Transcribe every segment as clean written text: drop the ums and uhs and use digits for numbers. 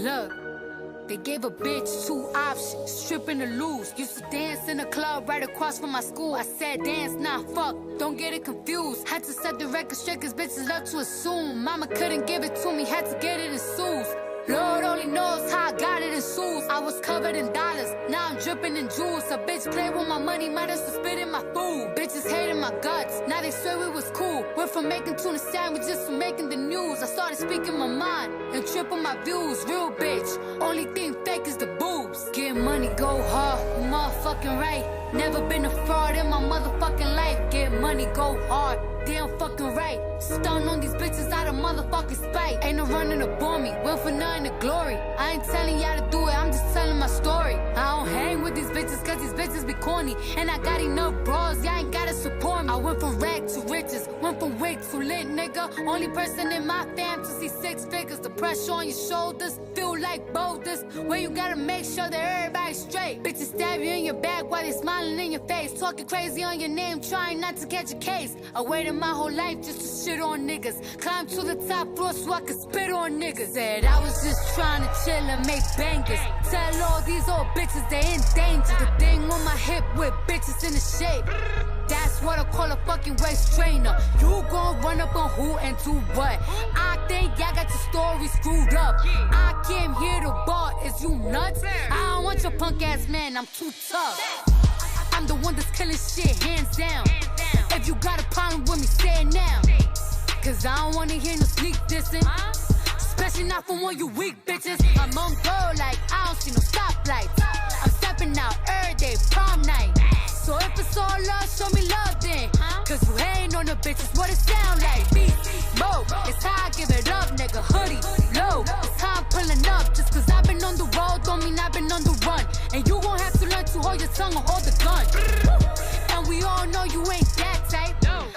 Look, they gave a bitch 2 options, stripping or lose. Used to dance in a club right across from my school. I said dance, nah, fuck, don't get it confused. Had to set the record straight cause bitches love to assume. Mama couldn't give it to me, had to get it in suits. Lord only knows how I got it in shoes. I was covered in dollars, now I'm dripping in jewels. A bitch played with my money, might as well spit in my food. Bitches hated my guts, now they swear it was cool. Went from making tuna sandwiches to making the news. I started speaking my mind and tripping my views. Real bitch, only thing fake is the boobs. Getting money, go hard, you motherfucking right. Never been a fraud in my motherfucking life. Get money, go hard, damn fucking right. Stun on these bitches out of motherfucking spite. Ain't no running to bore me, went for nothing to glory. I ain't telling y'all to do it, I'm just telling my story. I don't hang with these bitches cause these bitches be corny. And I got enough bras, y'all ain't gotta support me. I went from rag to riches, went from wig to lit, nigga. Only person in my fam to see 6 figures. The pressure on your shoulders feel like boulders, where you gotta make sure that everybody's straight. Bitches stab you in your back while they smiling in your face. Talking crazy on your name, trying not to catch a case. I waited my whole life just to shit on niggas. Climbed to the top floor so I could spit on niggas. Said I was just trying to chill and make bangers. Tell all these old bitches they in danger. The thing on my hip with bitches in the shape. That's what I call a fucking waist trainer. You gon' run up on who and do what? I think y'all got your story screwed up. I came here to bar, is you nuts? I don't want your punk ass man, I'm too tough. I'm the one that's killing shit, hands down. If you got a problem with me, say it now. Cause I don't wanna hear no sneak dissing. Especially not from one you weak bitches. I'm on go like I don't see no stoplights. I'm stepping out every day, prom night. So if it's all love, show me love then. Cause you hating on the bitches, what it sound like? Beat, mo, it's how I give it up, nigga. Hoodie, low, it's how I'm pulling up. Just cause I've been on the road, don't mean I've been on the run. And you gon' have to learn to hold your tongue or hold the gun. And we all know you ain't that type.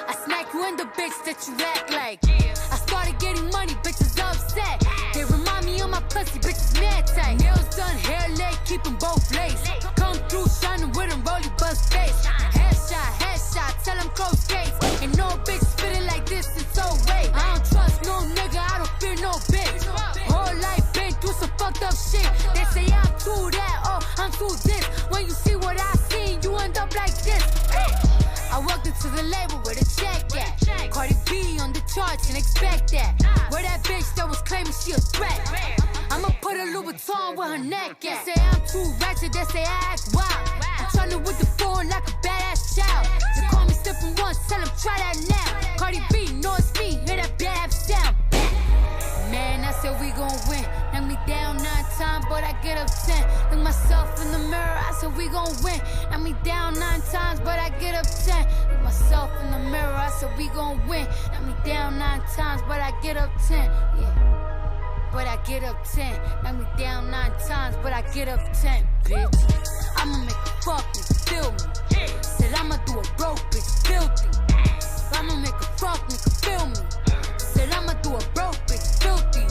I smack you in the bitch that you act like. I started getting money, bitches upset. They remind me of my pussy, bitches mad tight. Nails done, hair laid, keep them both laced. Come through shining with them, rolly bust face. Headshot, tell them close gates. And no bitch spitting like this, it's so wait. I don't trust no nigga, I don't fear no bitch. Whole life been through some fucked up shit. They say I'm too that, oh, I'm too this. When you see what I seen, you end up like this. I walked into the label with a check at. Cardi B on the charts and expect that. Where that bitch that was claiming she a threat. I'ma put a Louboutin with her neck at. They say I'm too ratchet, they say I act wild. I'm tryna with the phone like a badass child. They call me slipping once, tell them try that now. Cardi B, know it's me, hear that bad sound. Man, I said we gon' win. Knock me down 9 times, but I get up 10. Look myself in the mirror, I said we gon' win. Knock me down 9 times, but I get up 10. Look myself in the mirror, I said we gon' win. Knock me down 9 times, but I get up 10. Yeah, but I get up 10. Knock me down 9 times, but I get up 10, bitch. I'ma make a fuck nigga feel me. Said I'ma do a broke bitch filthy. I'ma make a fuck nigga feel me. Said I'ma do a broke bitch filthy.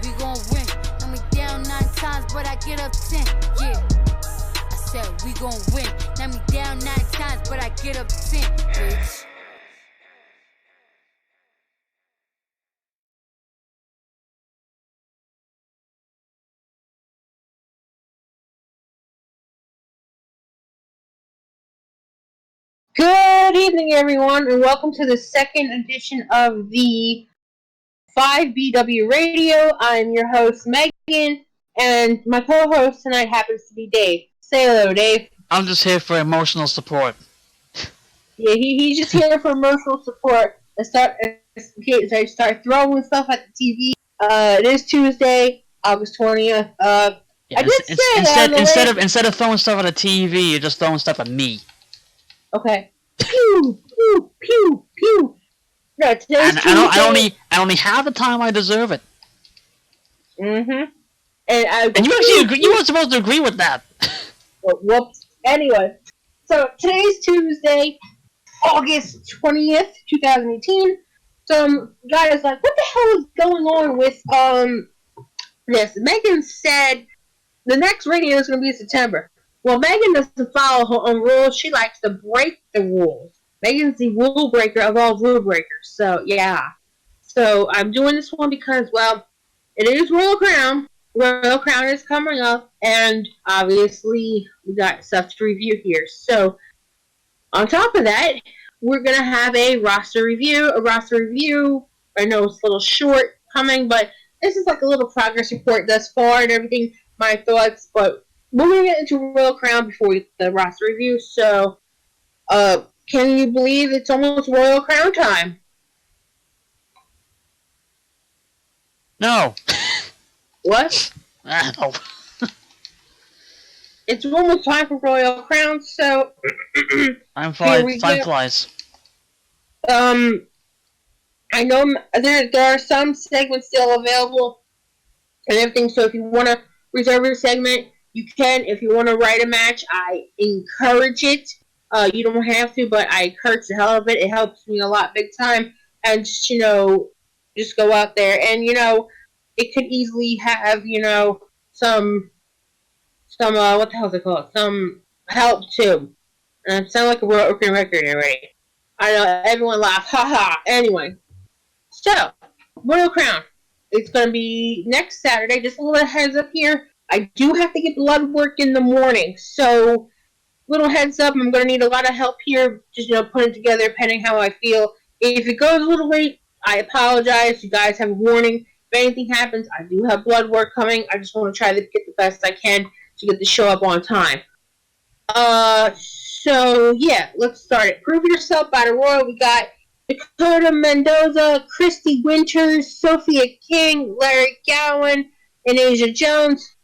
We gon' win. Knock me down 9 times, but I get up 10. Yeah. I said we gon' win. Knock me down 9 times, but I get up 10. Bitch. Good evening, everyone, and welcome to the second edition of the 5BRadio. I'm your host, Megan, and my co-host tonight happens to be Dave. Say hello, Dave. I'm just here for emotional support. Yeah, he's just here for emotional support. Start throwing stuff at the TV. It is Tuesday, August 20th. Yeah, I did say instead of throwing stuff at the TV, you're just throwing stuff at me. Okay. Pew, pew, pew, pew. No, today's Tuesday. I only have the time I deserve it. Mm-hmm. And you weren't supposed to agree with that. Well, whoops. Anyway, so today's Tuesday, August 20th, 2018. Some guy is like, what the hell is going on with this? Megan said the next radio is going to be in September. Well, Megan doesn't follow her own rules. She likes to break the rules. Megan's the rule breaker of all rule breakers. So, yeah. So, I'm doing this one because, well, it is Royal Crown. Royal Crown is coming up, and obviously we got stuff to review here. So, on top of that, we're gonna have a roster review. I know it's a little short coming, but this is like a little progress report thus far and everything. My thoughts, but we're gonna get into Royal Crown before we get the roster review. So, can you believe it's almost Royal Crown time? No. What? No. It's almost time for Royal Crown, so Time flies. I know there are some segments still available and everything, so if you want to reserve your segment, you can. If you want to write a match, I encourage it. You don't have to, but I encourage the hell of it. It helps me a lot, big time. And just, just go out there. And, it could easily have, some what the hell is it called? Some help, too. And I sound like a broken record already. I know, everyone laughed. Ha. Anyway. So, Royal Crown. It's going to be next Saturday. Just a little heads up here. I do have to get blood work in the morning. So, little heads up. I'm going to need a lot of help here. Just, putting it together, depending how I feel. If it goes a little late, I apologize. You guys have a warning. If anything happens, I do have blood work coming. I just want to try to get the best I can to get the show up on time. So, yeah, let's start it. Prove Yourself Battle Royal. We got Dakota Mendoza, Christy Winters, Sophia King, Larry Gowan, and Asia Jones.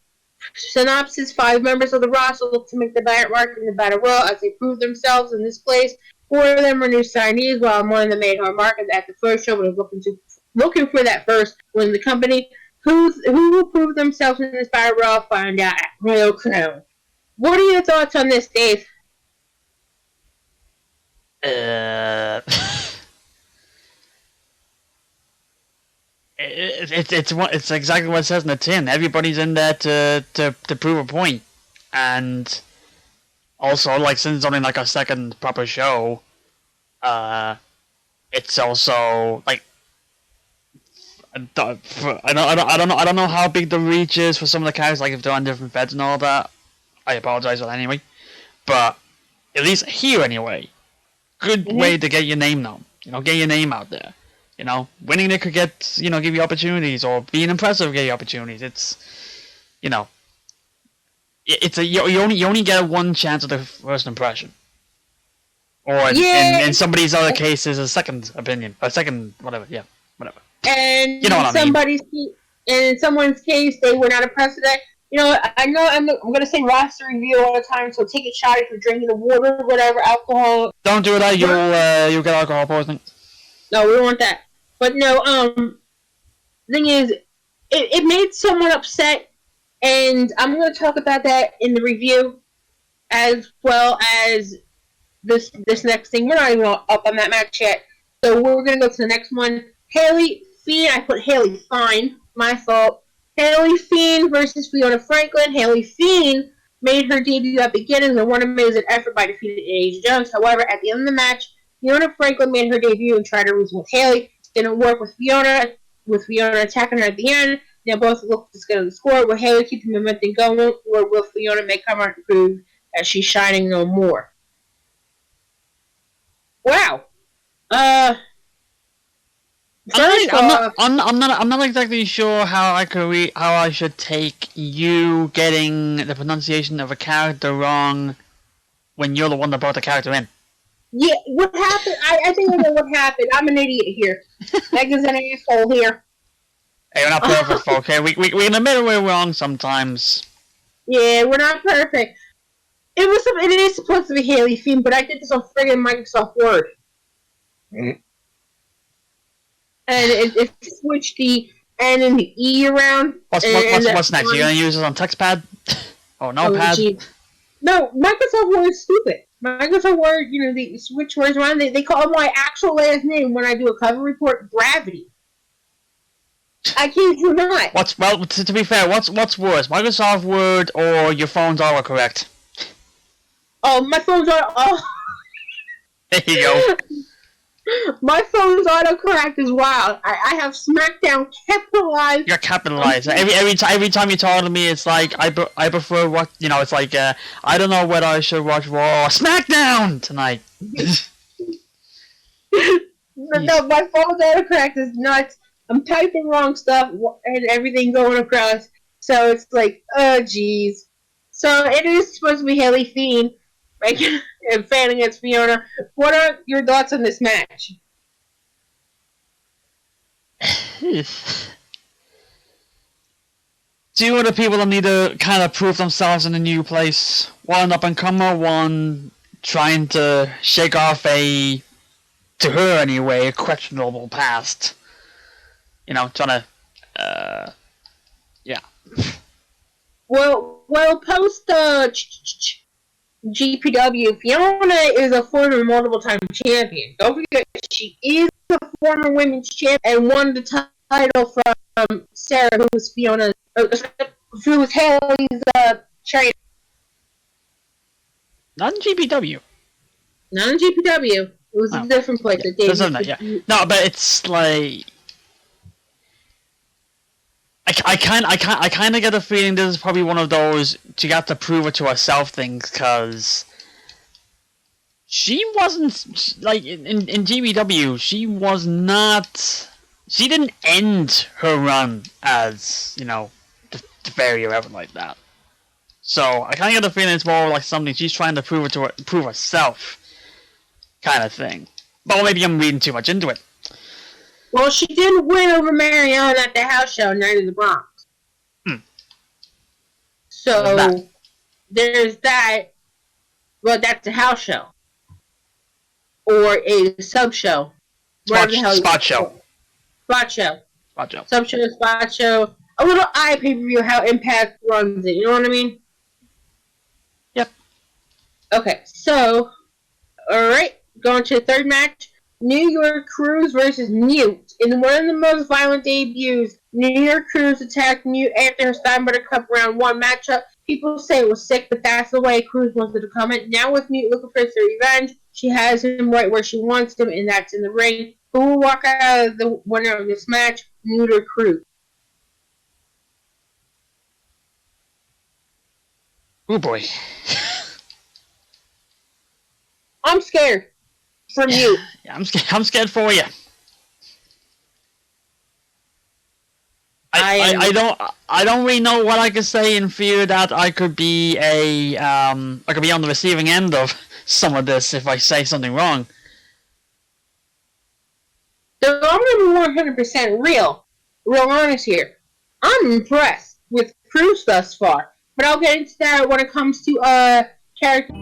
Synopsis: 5 members of the roster look to make the mark in the Battle Royal as they prove themselves in this place. 4 of them are new signees, while one of them made her mark at the first show, but is looking for that first win the company. Who will prove themselves in this Battle Royal? Find out at Royal Crown. What are your thoughts on this, Dave? It's exactly what it says in the tin. Everybody's in there to prove a point, and also since it's only a second proper show, it's also I don't know how big the reach is for some of the characters. If they're on different feds and all that, I apologize anyway. But at least here anyway, good way to get your name known. Get your name out there. Winning it could give you opportunities, or being impressive get you opportunities. It's, you only get one chance at the first impression, or in somebody's other cases, a second opinion, a second whatever. And you know what I mean. And in someone's case, they were not impressed with that. I know I'm going to say roster review all the time, so take a shot if you're drinking the water, whatever, alcohol. Don't do that. You'll get alcohol poisoning. No, we don't want that. But no, thing is, it made someone upset, and I'm going to talk about that in the review, as well as this next thing. We're not even up on that match yet, so we're going to go to the next one. Haley Fiend, I put Haley Fine, my fault. Haley Fiend versus Fiona Franklin. Haley Fiend made her debut at beginnings and won an amazing effort by defeating Asia Jones. However, at the end of the match, Fiona Franklin made her debut and tried to reason with Haley. Didn't work with Fiona attacking her at the end. They both looked as good as the score. Will Haley keep the momentum going, or will Fiona make her mark and prove that she's shining no more? Wow. I'm not exactly sure how I should take you getting the pronunciation of a character wrong when you're the one that brought the character in. Yeah, what happened? I think I know what happened. I'm an idiot here. Megan's an asshole here. Hey, we're not perfect, okay? We in the middle, we're wrong sometimes. Yeah, we're not perfect. It is supposed to be Haley Fiend, but I did this on friggin' Microsoft Word. And it switched the N and the E around. What's next? You gonna use it on TextPad? Or Notepad? No, Microsoft Word is stupid. Microsoft Word, they switch words around. They call my actual last name when I do a cover report Gravity. I kid you not. To be fair, what's worse, Microsoft Word or your phone's autocorrect? Oh, my phone's all. There you go. My phone's autocorrect is wild. I have SmackDown capitalized. You're capitalized. Every time you talk to me, it's like I prefer what It's like I don't know whether I should watch Raw or SmackDown tonight. No, my phone's autocorrect is nuts. I'm typing wrong stuff and everything going across. So it's like, oh jeez. So it is supposed to be Haley Fiend, like, and fan against Fiona. What are your thoughts on this match? Two other people that need to kind of prove themselves in a new place. One up and comer, one trying to shake off to her anyway, a questionable past. Trying to, yeah. Well, post GPW, Fiona is a former multiple-time champion. Don't forget, she is a former women's champion and won the title from Sarah, who was Fiona, who was Haley's trainer. Not in GPW. Not in GPW. It was a different place. Yeah. No, but it's like I kind of get the feeling this is probably one of those she got to prove it to herself things, because she wasn't like in GBW. She didn't end her run as the fairy or ever like that. So I kind of get the feeling it's more like something she's trying to prove herself, kind of thing. But maybe I'm reading too much into it. Well, she did win over Marion at the house show, Night in the Bronx. So, there's that. Well, that's a house show. Or a sub show. Spot show. Spot show. Spot show. Sub show, spot show. A little pay-per-view, how Impact runs it. You know what I mean? Yep. Okay, so, alright. Going to the third match. New York Cruz versus Mute. In one of the most violent debuts, New York Cruz attacked Mute after her Steinbutter Cup round 1 matchup. People say it was sick, but that's the way Cruz wanted to comment. Now with Mute looking for her revenge, she has him right where she wants him, and that's in the ring. Who will walk out of the winner of this match? Mute or Cruz? Oh boy. I'm scared. From you. Yeah, I'm scared for you. I don't really know what I can say in fear that I could be on the receiving end of some of this if I say something wrong. So I'm gonna be 100% real honest here. I'm impressed with Cruz thus far, but I'll get into that when it comes to character.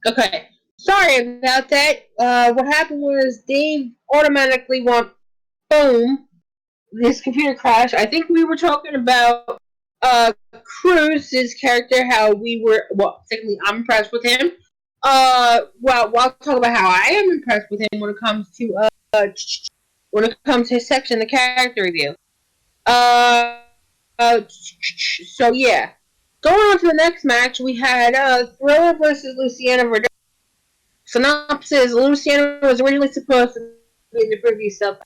Okay. Sorry about that. What happened was Dave automatically went boom. This computer crash. I think we were talking about Cruz's character, how we were. Well, technically, I'm impressed with him. Well, I'll talk about how I am impressed with him when it comes to his section, the character review. Uh, so yeah. Going on to the next match, we had Thriller versus Luciana Verdun. Synopsis: Luciana was originally supposed to be in the preview stuff,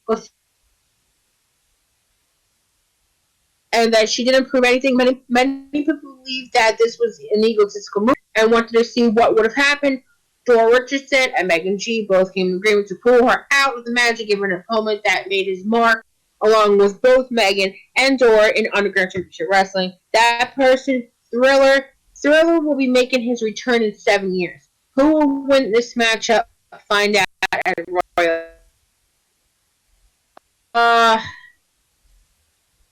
and that she didn't prove anything. Many people believe that this was an egotistical move and wanted to see what would have happened. Joel Richardson and Megan G both came to agreement to pull her out of the match and give her an opponent that made his mark, along with both Megan and Dora in Underground Championship Wrestling. That person, Thriller. Thriller will be making his return in 7 years. Who will win this matchup? Find out at Royal. Uh,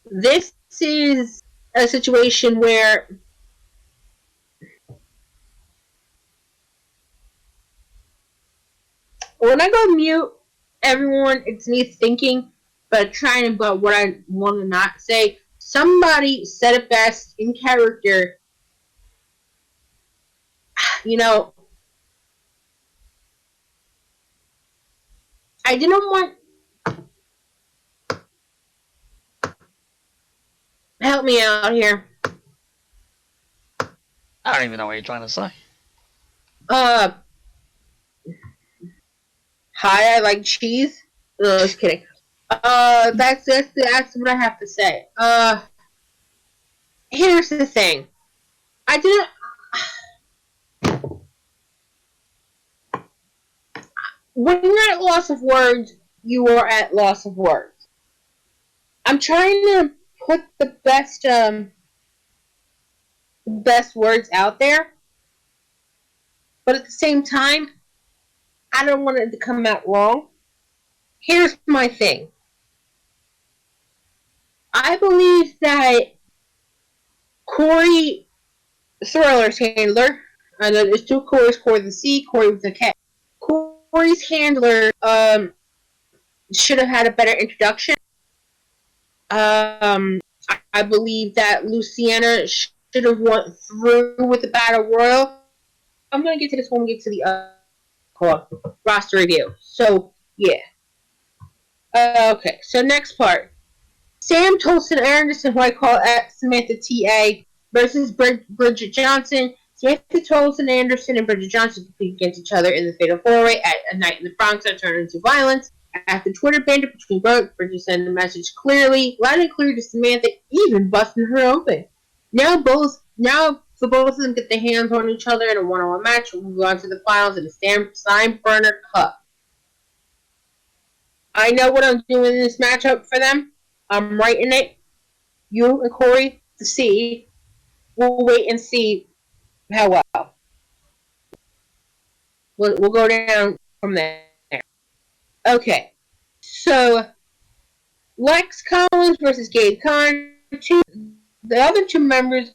this is a situation where when I go mute, everyone, it's me thinking, but trying about what I want to not say. Somebody said it best in character. You know, I didn't want. Help me out here. I don't even know what you're trying to say. Uh, Hi, I like cheese. No, just kidding. That's what I have to say. Here's the thing. I didn't. When you're at loss of words, you are at loss of words. I'm trying to put the best words out there, but at the same time, I don't want it to come out wrong. Here's my thing. I believe that Corey Thriller's handler, there's two Corey's, Corey with a C, Corey with a K. Corey's handler should have had a better introduction. I believe that Luciana should have went through with the Battle Royal. I'm going to get to this when we get to the roster review. So, yeah. Okay, so next part. Sam Tolson Anderson, who I call Samantha T.A., versus Bridget Johnson. Samantha Tolson Anderson and Bridget Johnson compete against each other in the Fatal 4-Way at a night in the Bronx that turned into violence. After Twitter banned it between both, Bridget sent a message loud and clear to Samantha, even busting her open. Now for both of them get their hands on each other in a one-on-one match. We'll move on to the finals in the Stein Burner Cup. I know what I'm doing in this matchup for them. I'm writing it. You and Corey to see. We'll wait and see how well. We'll go down from there. Okay. So, Lex Collins versus Gabe Kahn. The other two members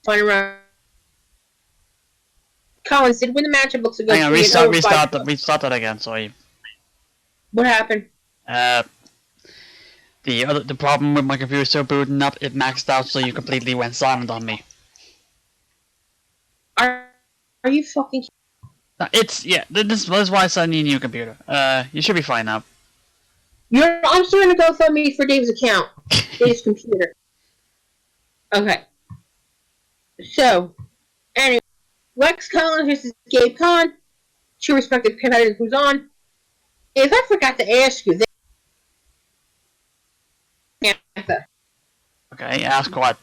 went around. Collins did win the match. It looks like Hang on, restart that again, sorry. What happened? The problem with my computer still booting up, it maxed out, so you completely went silent on me. Are you fucking? It's This is why I said I need a new computer. You should be fine now. I'm starting to go for me for Dave's account, Dave's computer. Okay. So, anyway, Lex Collins versus Gabe Kahn. Two respective competitors who's on. If I forgot to ask you, Okay, ask what?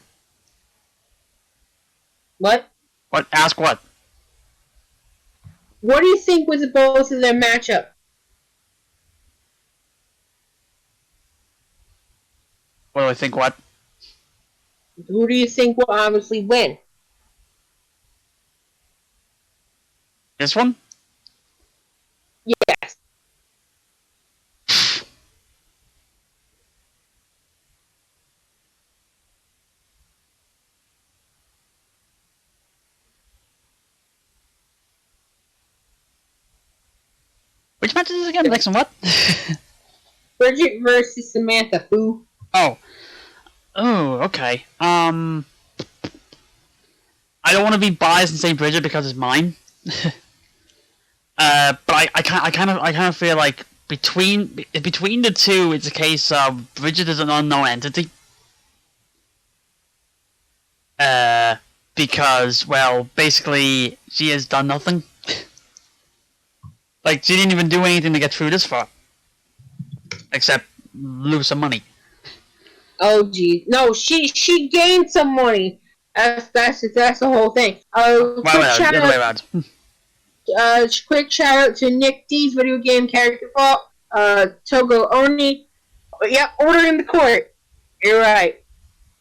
What? What? Ask what? What do you think was both of their matchup? What do I think? What? Who do you think will obviously win? This one? Yes. Which match is this again? Next one, what? Bridget versus Samantha. Who? Oh, okay. I don't want to be biased and say Bridget because it's mine. But I kind of feel like between the two, it's a case of Bridget is an unknown entity. Because, well, basically, she has done nothing. Like, she didn't even do anything to get through this far. Except lose some money. Oh, geez. No, she gained some money. That's the whole thing. Quick shout out to Nick D's video game character fault. Togo Oni. Yep, order in the court. You're right.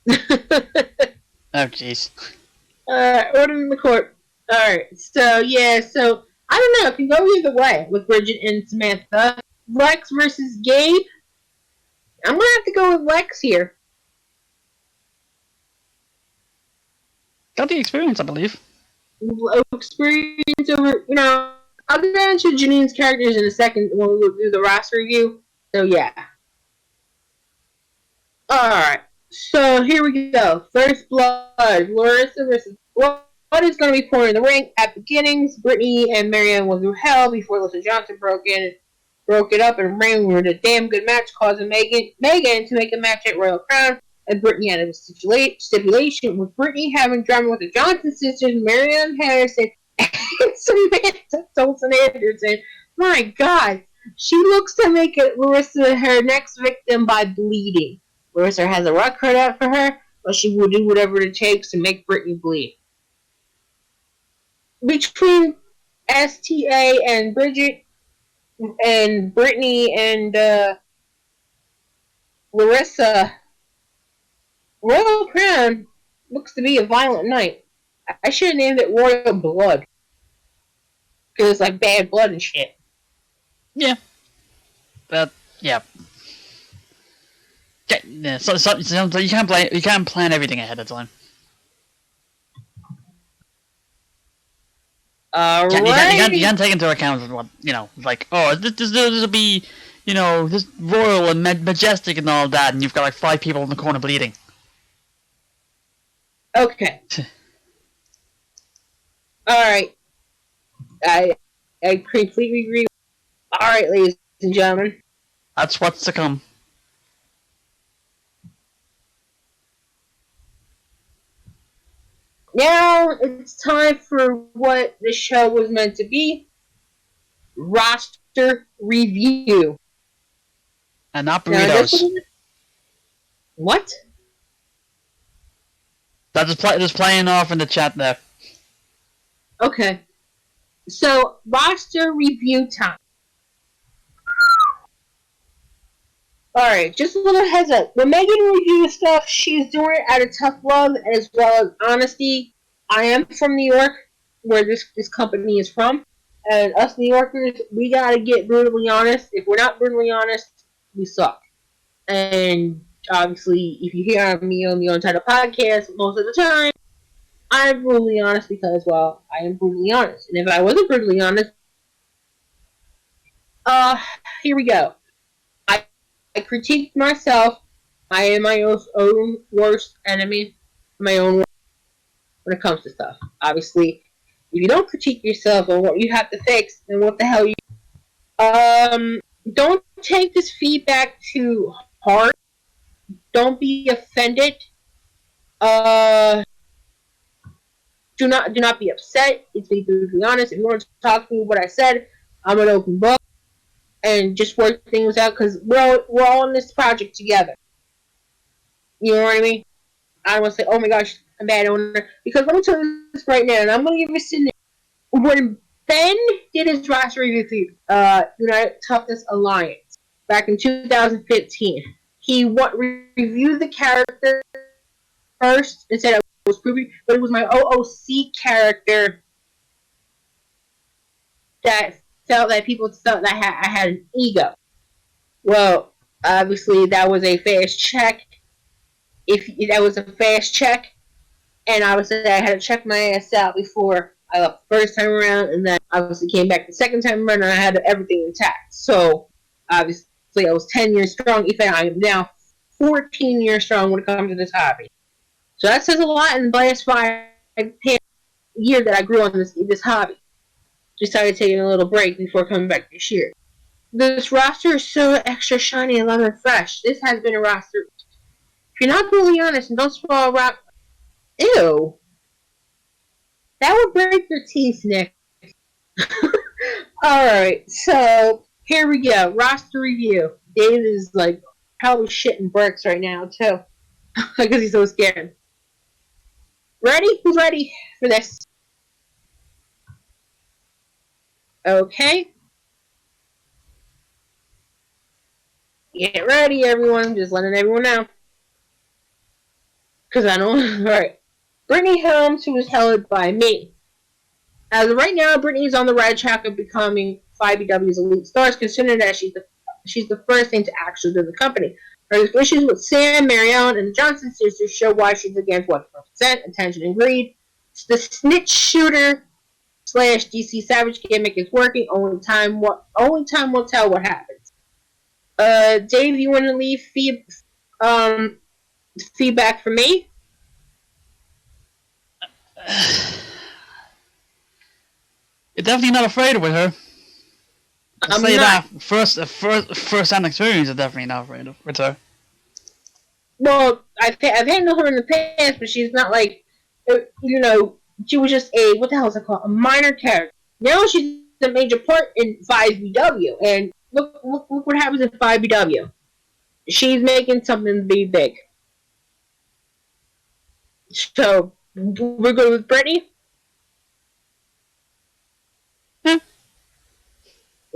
Oh, jeez. Order in the court. Alright, so I don't know. It can go either way with Bridget and Samantha. Lex versus Gabe. I'm gonna have to go with Lex here. Got the experience, I believe. Experience over, I'll get into Janine's characters in a second when we do the roster review. So, yeah. Alright. So, here we go. First blood. Larissa versus... What is going to be pouring in the ring? At beginnings, Brittany and Marianne went through hell before Alyssa Johnson broke it up and ran with a damn good match, causing Megan to make a match at Royal Crown. And Brittany had a stipulation with Brittany having drama with the Johnson sisters, Marianne Harrison, and Samantha Tolson Anderson. My God. She looks to make Larissa her next victim by bleeding. Larissa has a rock cut out for her, but she will do whatever it takes to make Brittany bleed. Between STA and Bridget, and Brittany and Larissa, Royal Crown looks to be a violent night. I should have named it Royal Blood. Because it's like bad blood and shit. Yeah. Yeah. So you can't plan everything ahead of time. You can't take into account what, like, oh, this will be, this royal and majestic and all that, and you've got like 5 people in the corner bleeding. Okay. Alright. I completely agree. Alright, ladies and gentlemen. That's what's to come. Now it's time for what the show was meant to be. Roster review. And not burritos. What? That's just playing off in the chat there. Okay. So, roster review time. Alright, just a little heads up. When Megan reviews stuff, she's doing it out of tough love as well as honesty. I am from New York, where this company is from. And us New Yorkers, we gotta get brutally honest. If we're not brutally honest, we suck. And obviously, if you hear me on the Untitled Podcast, most of the time, I'm brutally honest because, well, I am brutally honest. And if I wasn't brutally honest, here we go. I critique myself. I am my own worst enemy. My own worst when it comes to stuff. Obviously, if you don't critique yourself on what you have to fix, then what the hell you... Don't take this feedback too hard. Don't be offended. Do not be upset. It's be brutally honest. If you want to talk to me what I said, I'm an open book. And just work things out, because we're all in this project together. You know what I mean? I don't want to say, oh my gosh, I'm a bad owner. Because let me tell you this right now, and I'm going to give you a scenario. When Ben did his roster review for United Toughness Alliance back in 2015, he reviewed the character first and said it was creepy, but it was my OOC character that felt that people felt that I had an ego. Well, obviously that was a fast check. If that was a fast check, and obviously I had to check my ass out before I left the first time around, and then obviously came back the second time around, and I had everything intact. So, obviously, I was 10 years strong. If I am now 14 years strong when it comes to this hobby. So that says a lot in the last 5 year that I grew on this hobby. Decided taking a little break before coming back this year. This roster is so extra shiny and love and fresh. This has been a roster. If you're not brutally honest and don't swallow rock, ew. That would break your teeth, Nick. Alright, so here we go. Roster review. Dave is like probably shitting bricks right now, too. Because he's so scared. Ready? Who's ready for this? Okay. Get ready, everyone. Just letting everyone know. Because I don't. Alright. Brittany Helms, who was held by me. As of right now, Brittany is on the right track of becoming 5BW's elite stars, considering that she's the first thing to actually do the company. Her issues with Sam, Mary Ellen, and the Johnson sisters show why she's against 1%, attention, and greed. The snitch shooter / DC Savage gimmick is working. Only time will tell what happens. Dave, you want to leave feedback for me? You're definitely not afraid with her. I'll say that first-hand experience, you're definitely not afraid of with her. Well, I've handled her in the past, but she's not like, she was just what the hell is it called? A minor character. Now she's a major part in 5BW, and look what happens in 5BW. She's making something big. So, we're good with Brittany? Yeah.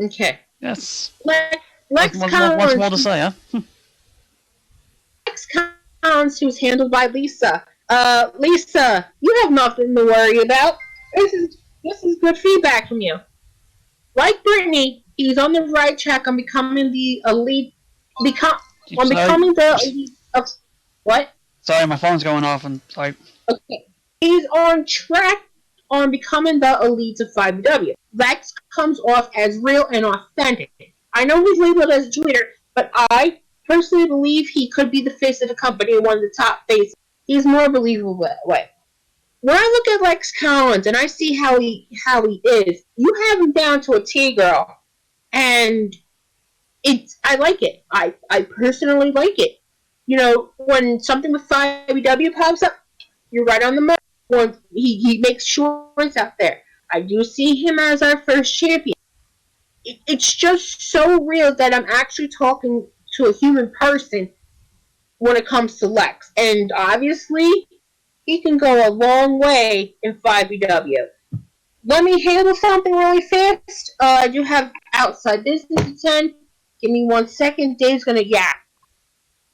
Okay. Yes. Lex Collins. What's more to say, huh? Lex Collins, who's handled by Lisa. Lisa, you have nothing to worry about. This is good feedback from you. Like Brittany, he's on the right track on becoming the elite. Becoming the elite of what? Sorry, my phone's going off and sorry. Okay. He's on track on becoming the elite of 5W. Lex comes off as real and authentic. I know he's labeled as a leader, but I personally believe he could be the face of the company and one of the top faces. He's more believable that way. When I look at Lex Collins and I see how he is, you have him down to a T, girl, and I like it. I personally like it. When something with 5W pops up, you're right on the mark. When he makes sure it's out there. I do see him as our first champion. It's just so real that I'm actually talking to a human person when it comes to Lex. And obviously, he can go a long way in 5BW. Let me handle something really fast. I do have outside business to attend. Give me 1 second. Dave's going to yap.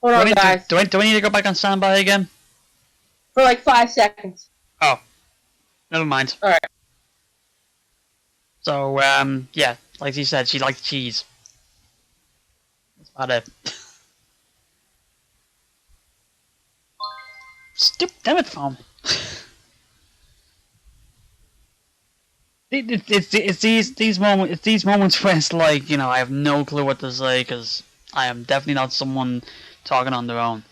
Hold on, guys. Do I need to go back on standby again? For like 5 seconds. Oh. Never mind. Alright. So, yeah. Like she said, she likes cheese. That's about it. Stupid, damn it, phone. It's these moments where it's like, I have no clue what to say because I am definitely not someone talking on their own.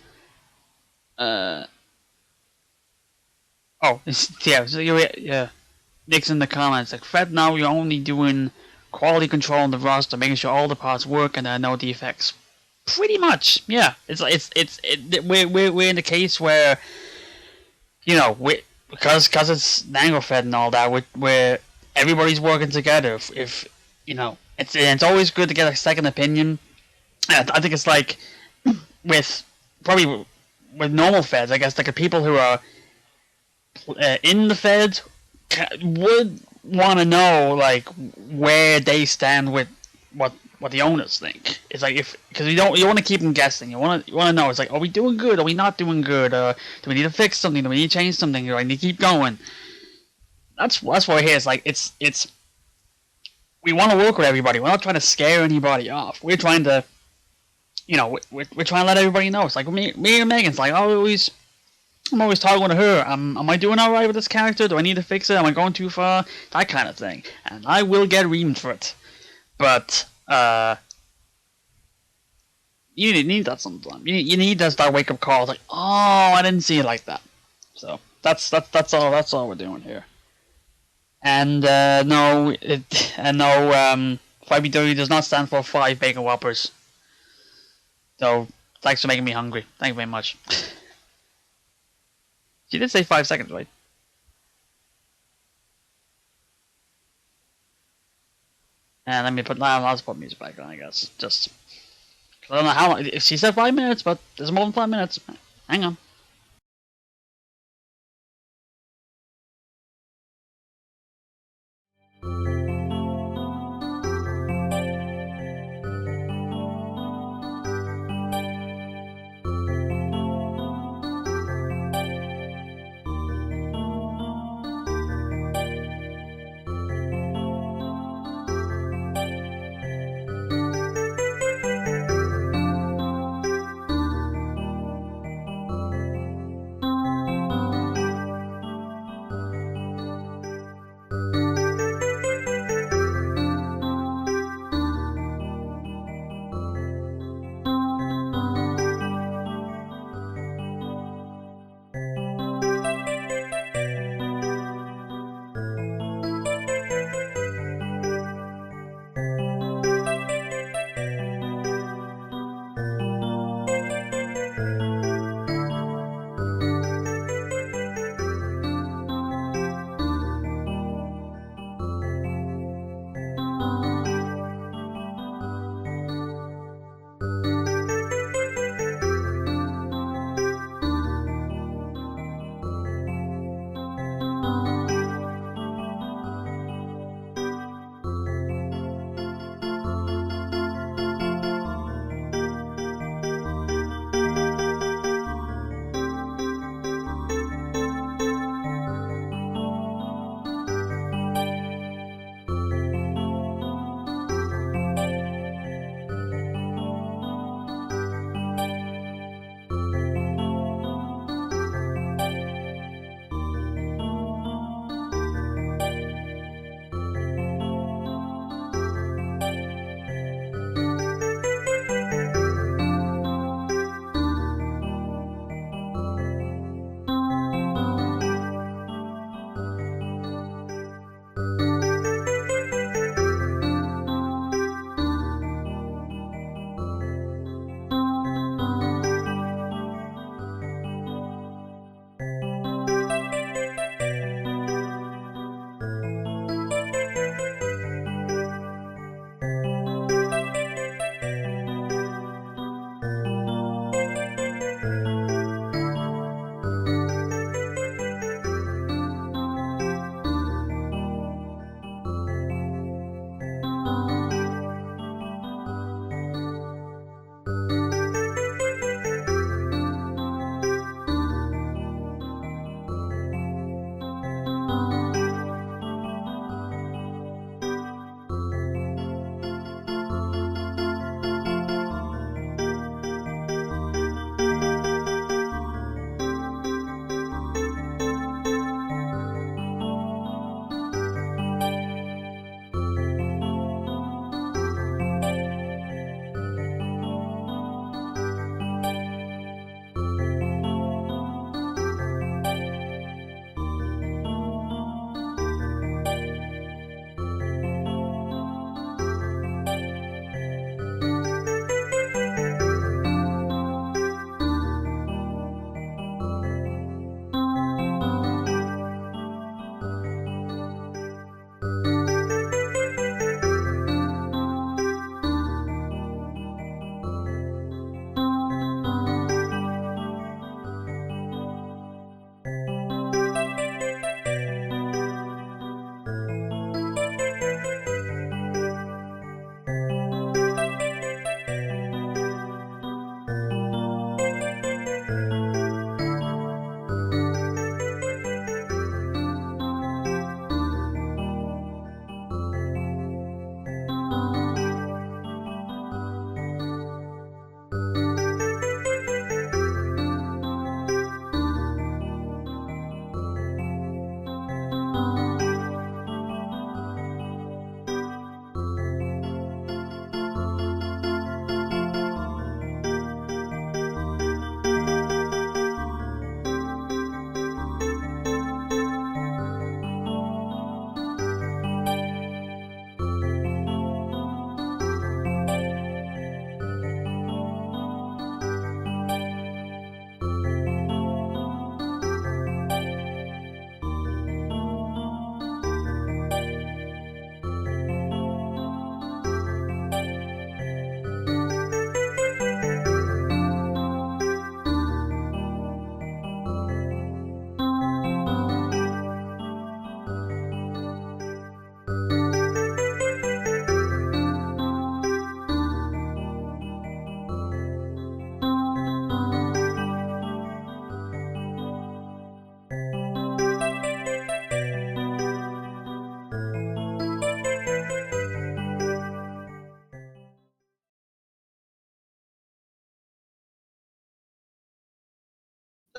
Yeah. Nick's in the comments like, Fred, now you're only doing quality control on the roster, making sure all the parts work and there are no defects. Pretty much, yeah. We're in the case where, because it's Nangle Fed and all that, where everybody's working together. If it's always good to get a second opinion. I think it's like with normal feds, I guess, like the people who are in the feds would want to know like where they stand with what the owners think. It's like because you want to keep them guessing. You want to know. It's like, are we doing good? Are we not doing good? Do we need to fix something? Do we need to change something? Do I need to keep going? That's what we're here. It's like it's we want to work with everybody. We're not trying to scare anybody off. We're trying to, we're trying to let everybody know. It's like me and Megan's like always I'm always talking to her. Am I doing alright with this character? Do I need to fix it? Am I going too far? That kind of thing. And I will get reamed for it. But, you need that sometimes. You need that wake up call. Like, oh, I didn't see it like that. So, that's all we're doing here. And, no, 5BW does not stand for 5 Bacon Whoppers. So, thanks for making me hungry. Thank you very much. She did say 5 seconds, right? And let me put, I'll just put music back on, I guess. Just, I don't know how long, she said 5 minutes, but there's more than 5 minutes. Hang on.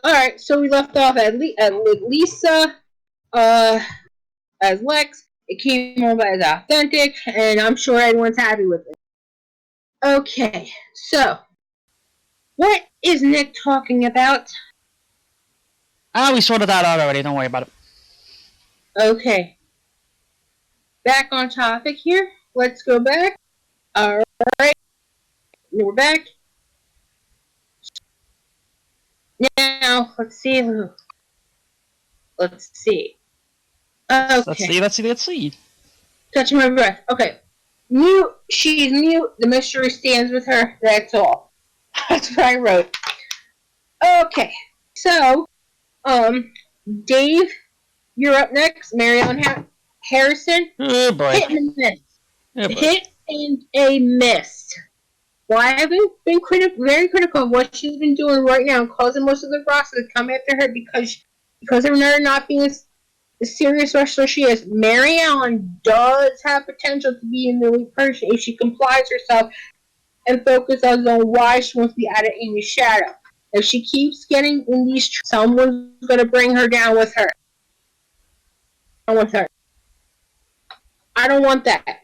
Alright, so we left off at Lisa, uh, as Lex. It came over as authentic, and I'm sure everyone's happy with it. Okay, so, what is Nick talking about? We sorted that out already. Don't worry about it. Okay. Back on topic here. Let's go back. Alright. We're back. Now, let's see. Let's see. Okay. Let's see. Touching my breath. Okay. Mute. She's mute. The mystery stands with her. That's all. That's what I wrote. Okay. So, Dave, you're up next. Mary Ellen Harrison. Oh boy. Hit and miss. Oh boy. Hit and a miss. Why have I been very critical of what she's been doing right now, causing most of the roster to come after her because of her not being the serious wrestler she is. Mary Ellen does have potential to be an elite person if she complies herself and focuses on why she wants to be out of Amy's shadow. If she keeps getting in these, someone's going to bring her down with her. I don't want that.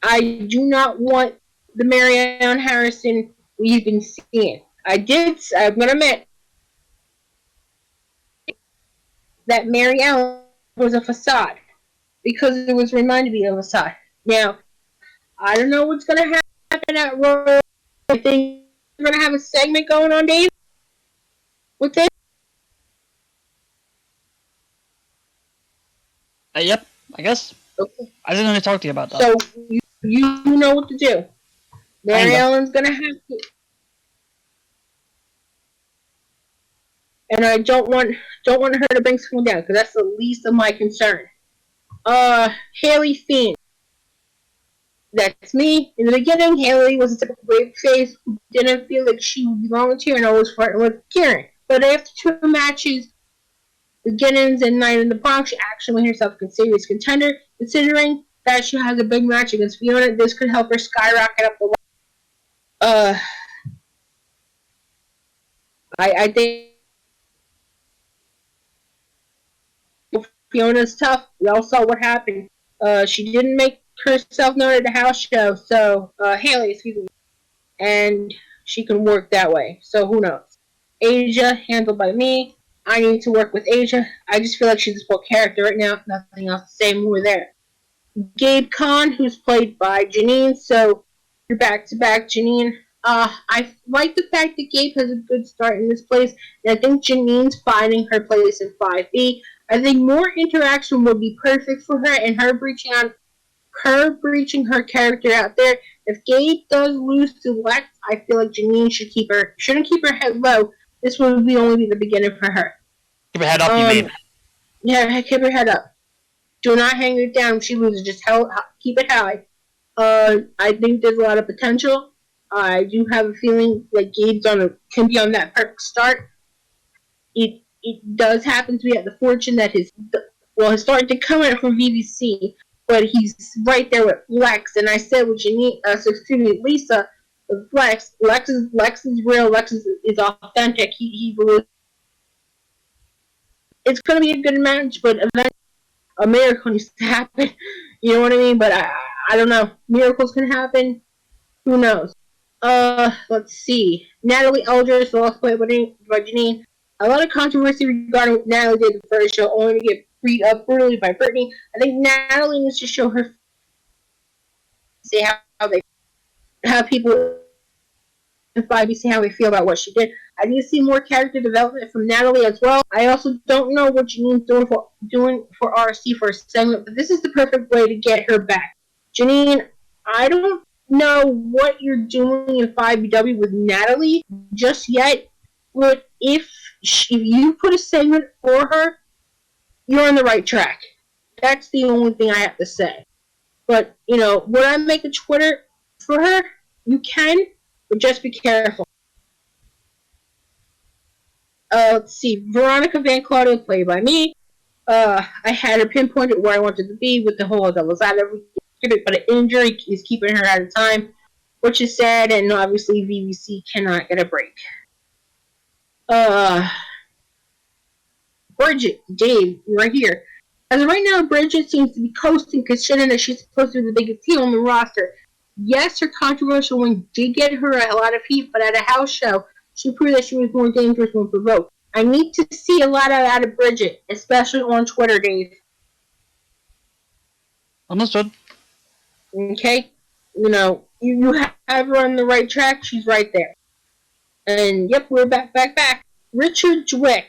I do not want the Mary Ellen Harrison we've been seeing. I'm going to admit that Mary Ellen was a facade because it was reminding me of a facade. Now, I don't know what's going to happen at Royal. I think we're going to have a segment going on, Dave, with this. Yep, I guess. Okay. I didn't really talk to you about that. So, you know what to do. Mary Ellen's going to have to. And I don't want her to bring someone down because that's the least of my concern. Haley Fiend. That's me. In the beginning, Haley was a typical brave face who didn't feel like she belonged here and always flirting with Kieran. But after 2 matches, beginnings and Night in the Bronx, she actually made herself a serious contender, considering that she has a big match against Fiona. This could help her skyrocket up the ladder. I think Fiona's tough. We all saw what happened. She didn't make herself known at the house show, so Haley, excuse me, and she can work that way. So who knows? Asia, handled by me. I need to work with Asia. I just feel like she's a full character right now. Nothing else to say more there. Gabe Kahn, who's played by Janine. So you're back to back, Janine. I like the fact that Gabe has a good start in this place, and I think Janine's finding her place in 5B. I think more interaction would be perfect for her, and her breaching her character out there. If Gabe does lose to Lex, I feel like Janine shouldn't keep her head low. This would only be the beginning for her. Keep her head up, you mean? Yeah, keep her head up. Do not hang it down if she loses. Just keep it high. I think there's a lot of potential. I do have a feeling like Gabe's can be on that perfect start. It does happen to be at the fortune that his start to come in from BBC, but he's right there with Lex. And I said with Lisa, with Lex is real. Lex is authentic. He believes it's going to be a good match, but eventually a miracle needs to happen. You know what I mean? But I don't know. Miracles can happen. Who knows? Let's see. Natalie Eldridge, lost play by Janine. A lot of controversy regarding what Natalie did the first show, only to get beat up brutally by Brittany. I think Natalie needs to show her, see how people in 5B see how they feel about what she did. I need to see more character development from Natalie as well. I also don't know what Janine's doing for RC for a segment, but this is the perfect way to get her back. Janine, I don't know what you're doing in 5BW with Natalie just yet, but if you put a segment for her, you're on the right track. That's the only thing I have to say. But, would I make a Twitter for her? You can, but just be careful. Let's see. Veronica Van Claudio, played by me. I had her pinpointed where I wanted to be with the whole devil's advocate, but an injury is keeping her out of time, which is sad, and obviously VBC cannot get a break. Uh, Bridget, Dave, right here. As of right now, Bridget seems to be coasting, considering that she's supposed to be the biggest heel on the roster. Yes, her controversial win did get her a lot of heat, but at a house show, she proved that she was more dangerous when provoked. I need to see a lot out of Bridget, especially on Twitter, Dave. Understood. Okay? You have her on the right track, she's right there. And yep, we're back. Richard Zwick.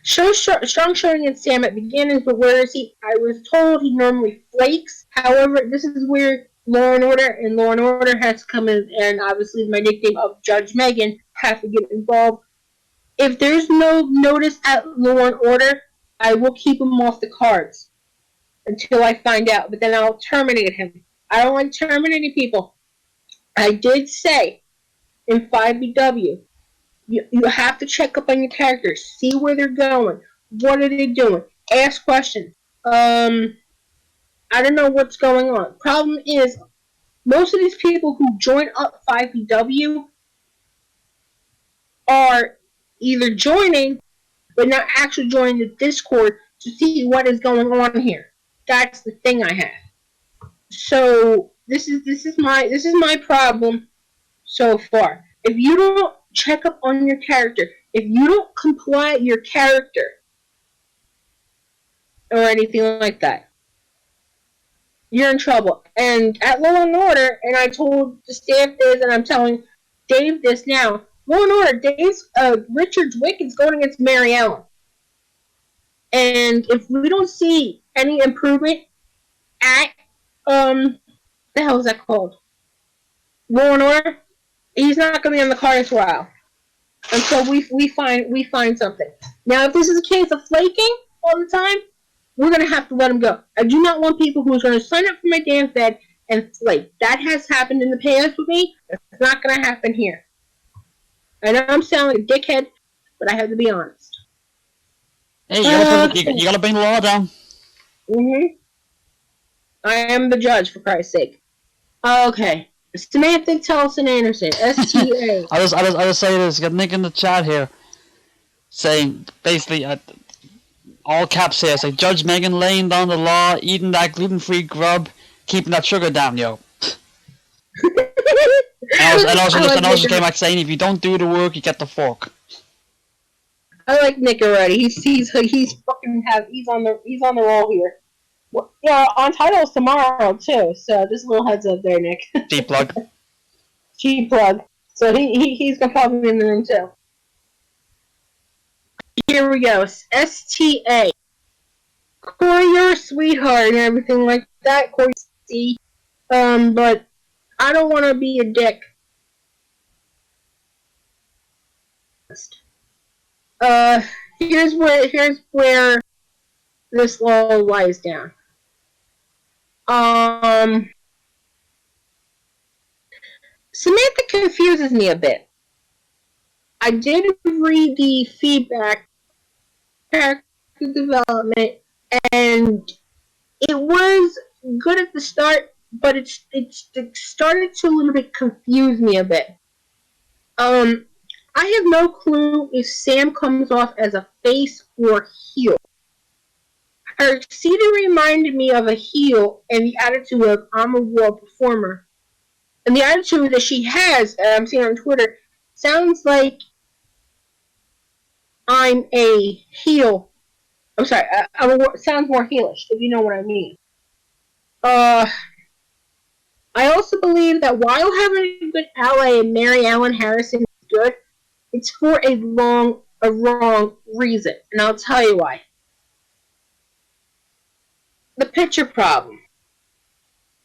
Strong showing against Sam at beginnings, but where is he? I was told he normally flakes. However, this is where Law and Order has to come in, and obviously my nickname of Judge Megan has to get involved. If there's no notice at Law and Order, I will keep him off the cards until I find out, but then I'll terminate him. I don't like terminating people. I did say in 5BW, you have to check up on your characters, see where they're going, what are they doing, ask questions. I don't know what's going on. Problem is, most of these people who join up 5BW are either joining, but not actually joining the Discord to see what is going on here. That's the thing I have. So this is my problem so far. If you don't check up on your character, if you don't comply your character or anything like that, you're in trouble. And at Law and Order, and I told the staff this, and I'm telling Dave this now. Law and Order, Dave's Richard Zwick is going against Mary Ellen. And if we don't see any improvement at the hell is that called? Law and Order, he's not going to be on the card for a while until we find something. Now, if this is a case of flaking all the time, we're going to have to let him go. I do not want people who are going to sign up for my damn fed and flake. That has happened in the past with me. It's not going to happen here. I know I'm sounding like a dickhead, but I have to be honest. Hey, you gotta bring the law down. I am the judge, for Christ's sake. Okay. Samantha Tellison Anderson, STA. I'll just say this. Got Nick in the chat here saying, basically, all caps here, say, Judge Megan laying down the law, eating that gluten-free grub, keeping that sugar down, yo. and also came back saying, if you don't do the work, you get the fork. I like Nick already. He's on the roll here. Well, yeah, on titles tomorrow too. So just a little heads up there, Nick. Cheap plug. Cheap plug. So he's gonna probably be in the room too. Here we go. STA. Corey, you're a sweetheart and everything like that. Corey C. But I don't want to be a dick. Here's where this law lies down. Samantha confuses me a bit. I did read the feedback, character development, and it was good at the start, but it started to a little bit confuse me a bit. I have no clue if Sam comes off as a face or heel. Her Cedar reminded me of a heel and the attitude of I'm a world performer. And the attitude that she has, I'm seeing on Twitter, sounds like I'm a heel. I'm sorry, sounds more heelish, if you know what I mean. I also believe that while having a good ally in Mary Ellen Harrison is good, it's for a wrong reason, and I'll tell you why. The picture problem.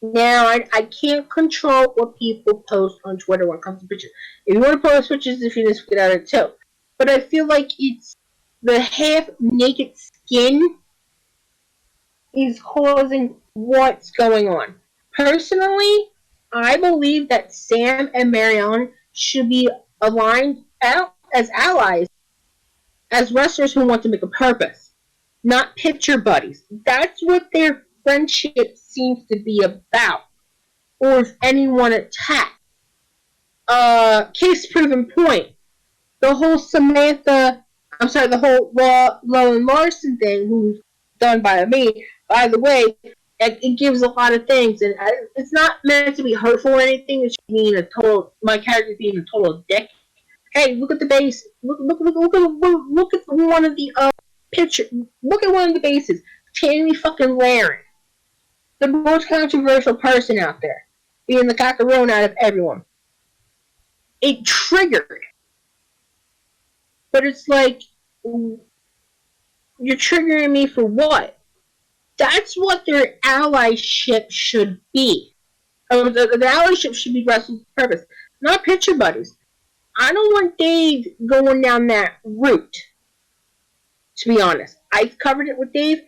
Now, I can't control what people post on Twitter when it comes to pictures. If you want to post pictures, if you just get out of it too. But I feel like it's the half-naked skin is causing what's going on. Personally, I believe that Sam and Mary Ellen should be aligned out as allies, as wrestlers who want to make a purpose, not picture buddies. That's what they're friendship seems to be about, or if anyone attacked. Case proven point. The whole the whole Lowen Larson thing, who's done by me, by the way, it gives a lot of things, and it's not meant to be hurtful or anything. It's being my character being a total dick. Hey, look at the base. Look at one of the picture. Look at one of the bases. Tammy fucking Laren, the most controversial person out there, being the cock-a-rone out of everyone. It triggered. But it's like, you're triggering me for what? That's what their allyship should be. The allyship should be wrestled with purpose, not picture buddies. I don't want Dave going down that route, to be honest. I've covered it with Dave,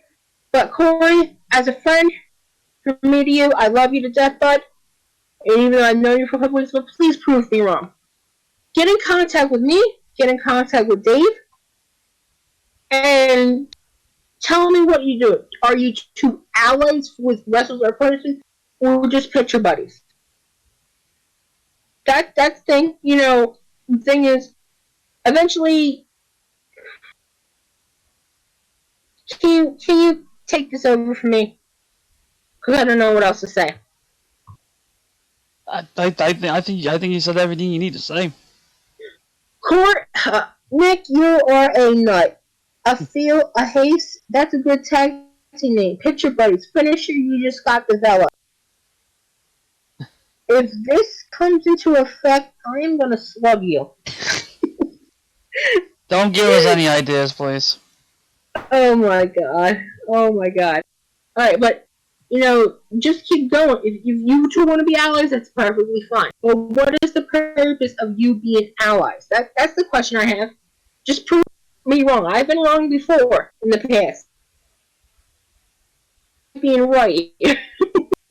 but Corey, as a friend, from me to you, I love you to death, bud. And even though I've known you for a couple weeks, but please prove me wrong. Get in contact with me, get in contact with Dave, and tell me what you do. Are you two allies with wrestlers or opponents, or just picture buddies? That's the thing. The thing is, eventually, can you take this over for me? Because I don't know what else to say. I think you said everything you need to say. Nick, you are a nut. A Haste, that's a good tag team name. Picture buddies. Finisher, you just got developed. If this comes into effect, I am gonna slug you. Don't give us any ideas, please. Oh my god. Alright, but, just keep going. If you two want to be allies, that's perfectly fine. But what is the purpose of you being allies? That's the question I have. Just prove me wrong. I've been wrong before in the past. Being right.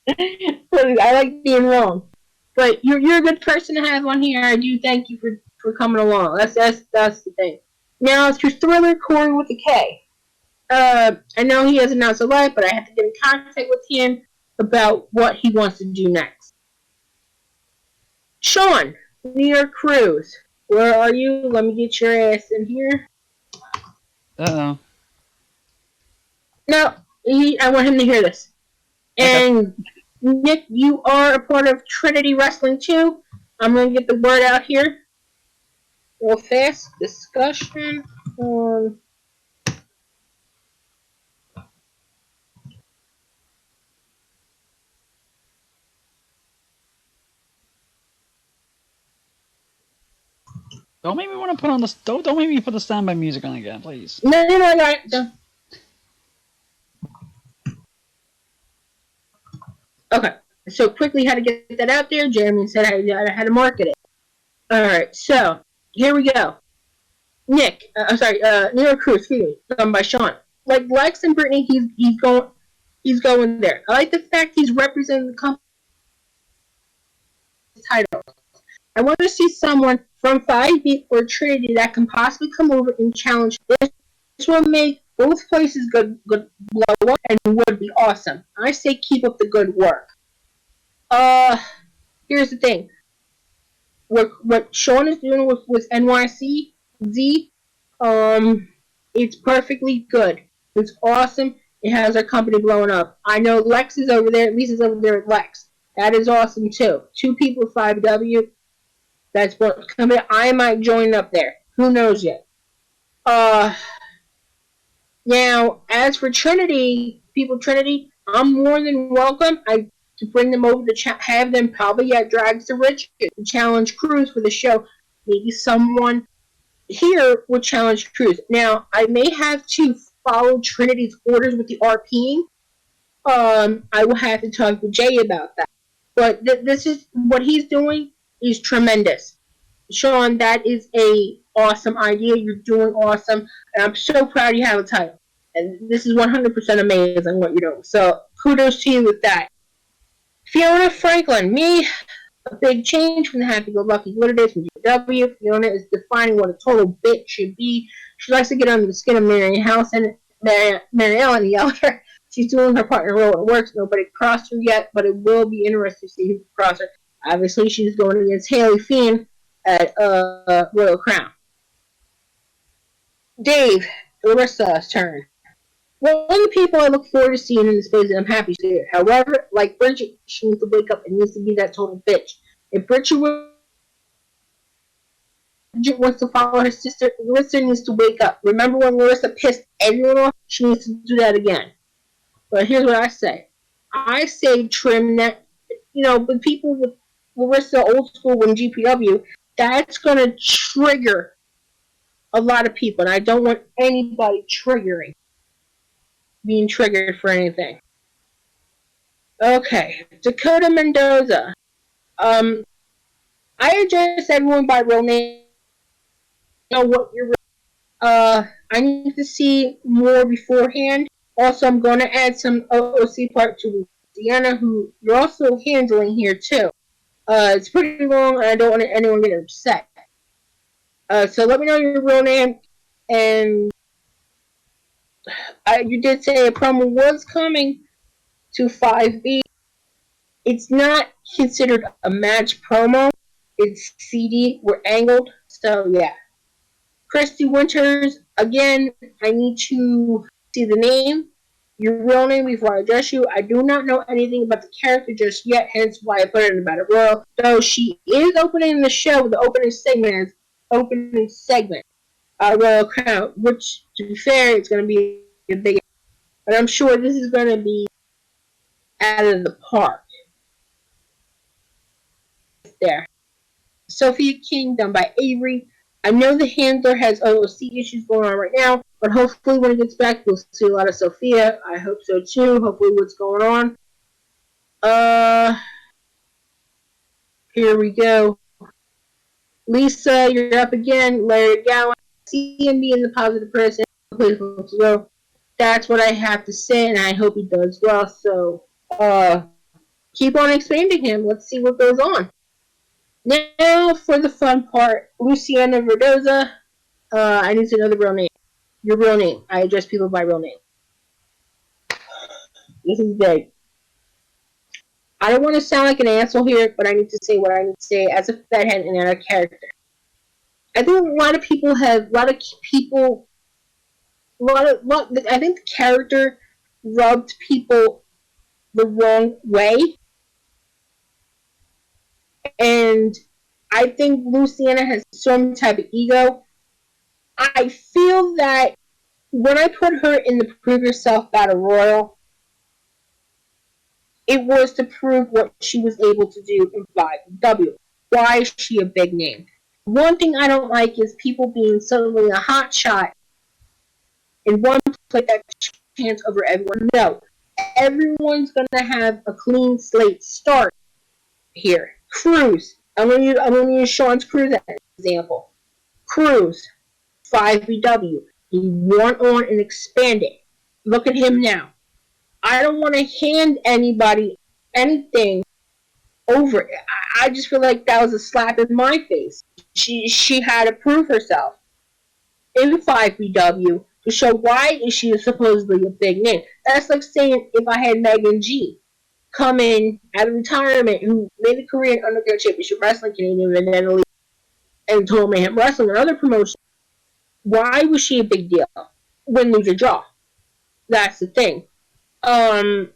I like being wrong. But you're a good person to have on here. I do thank you for coming along. That's the thing. Now it's your Thriller Corey with a K. I know he has announced a live, but I have to get in contact with him about what he wants to do next. Sean, New York Cruise, where are you? Let me get your ass in here. Uh-oh. No, I want him to hear this. And okay. Nick, you are a part of Trinity Wrestling too. I'm going to get the word out here real fast. Discussion on... Don't make me want to put on the... Don't make me put the standby music on again, please. No. Okay, so quickly how to get that out there. Jeremy said how to market it. Alright, so, here we go. Nick, New York Cruise, excuse me, done by Sean. Like Lex and Brittany, he's going there. I like the fact he's representing the company title. I want to see someone from 5B or Trinity that can possibly come over and challenge this. This will make both places good blow up and would be awesome. I say keep up the good work. Here's the thing. What Sean is doing with NYC Z, it's perfectly good. It's awesome. It has our company blowing up. I know Lex is over there. Lisa's over there at Lex. That is awesome too. 2 people at 5W. That's what company I might join up there. Who knows yet? Now, as for Trinity, I'm more than welcome. To bring them over to have them probably at Drags to Riches to challenge Cruz for the show. Maybe someone here would challenge Cruz. Now, I may have to follow Trinity's orders with the RPing. I will have to talk with Jay about that. But this is what he's doing is tremendous. Sean, that is a awesome idea. You're doing awesome. And I'm so proud you have a title. And this is 100% amazing what you're doing. So kudos to you with that. Fiona Franklin, me, a big change from the happy-go-lucky glitter days from GW. Fiona is defining what a total bitch should be. She likes to get under the skin of Mary House and Mary Ellen, the elder. She's doing her partner role. It works. Nobody crossed her yet, but it will be interesting to see who crosses her. Obviously, she's going against Haley Finn at Royal Crown. Dave, Larissa's turn. One of the people I look forward to seeing in the space, and I'm happy to see it. However, like Bridget, she needs to wake up and needs to be that total bitch. If Bridget wants to follow her sister, Larissa needs to wake up. Remember when Larissa pissed everyone off? She needs to do that again. But here's what I say. I say trim that, with people with Larissa old school when GPW, that's going to trigger a lot of people. And I don't want anybody being triggered for anything. Okay, Dakota Mendoza. I address everyone by real name. Know what you're. I need to see more beforehand. Also, I'm going to add some OOC part to Louisiana, who you're also handling here too. It's pretty long, and I don't want anyone getting upset. So let me know your real name, and you did say a promo was coming to 5B. It's not considered a match promo. It's CD. We're angled. So, yeah. Christy Winters, again, I need to see the name, your real name before I address you. I do not know anything about the character just yet, hence why I put it in the Battle Royal. Though she is opening the show, the opening segment, Royal Crown, which, to be fair, it's going to be a big. But I'm sure this is going to be out of the park. There. Sophia King, done by Avery. I know the handler has OOC issues going on right now, but hopefully when it gets back, we'll see a lot of Sophia. I hope so too. Hopefully what's going on. Here we go. Lisa, you're up again. Larry Gowan. See him being the positive person. That's what I have to say, and I hope he does well. So, keep on expanding him. Let's see what goes on. Now for the fun part, Luciana Verdoza. I need to know the real name. Your real name. I address people by real name. This is big. I don't want to sound like an asshole here, but I need to say what I need to say as a fathead and a character. I think a lot of people I think the character rubbed people the wrong way. And I think Luciana has some type of ego. I feel that when I put her in the Prove Yourself Battle Royal, it was to prove what she was able to do in 5W. Why is she a big name? One thing I don't like is people being suddenly a hot shot in one place that chance over everyone. No. Everyone's going to have a clean slate start here. Cruz. I'm going to use Sean's Cruz as an example. Cruz, 5BW. He went on and expanded. Look at him now. I don't want to hand anybody anything over. I just feel like that was a slap in my face. She had to prove herself in 5BW to show why is she supposedly a big name. That's like saying if I had Megan G come in out of retirement who made a career in Underground Championship Wrestling, Canadian, and then leave and Total Mayhem Wrestling and other promotions. Why was she a big deal? Win, lose, or draw. That's the thing. I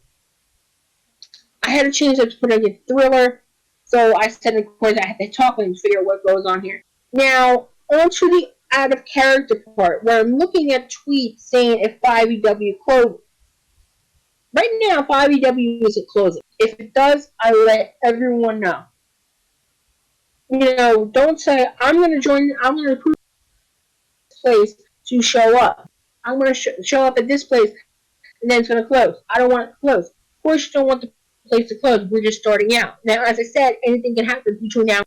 had to change it to put it in Thriller. So I said, of course, I had to talk and figure out what goes on here. Now, on to the out of character part, where I'm looking at tweets saying if 5EW closes. Right now, 5EW isn't closing. If it does, I let everyone know. Don't say, I'm going to prove this place to show up. I'm going to show up at this place, and then it's going to close. I don't want it to close. Of course, you don't want the place to close. We're just starting out. Now, as I said, anything can happen between now.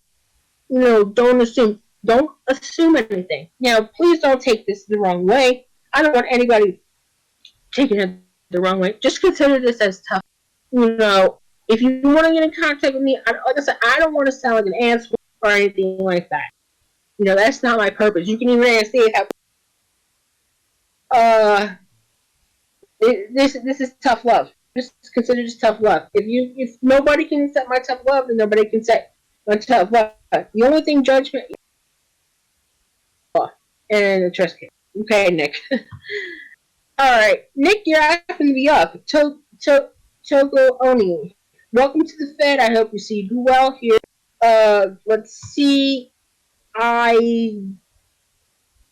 Don't assume anything. Now, please don't take this the wrong way. I don't want anybody taking it the wrong way. Just consider this as tough. If you want to get in contact with me, like I said, I don't want to sound like an asshole or anything like that. That's not my purpose. You can even say it. This is tough love. Just consider this tough love. If nobody can accept my tough love, then nobody can accept my tough love. The only thing judgment and a trust case. Okay, Nick. All right, Nick, you're asking to be up. Toko Oni, welcome to the Fed. I hope you see do well here. Let's see. I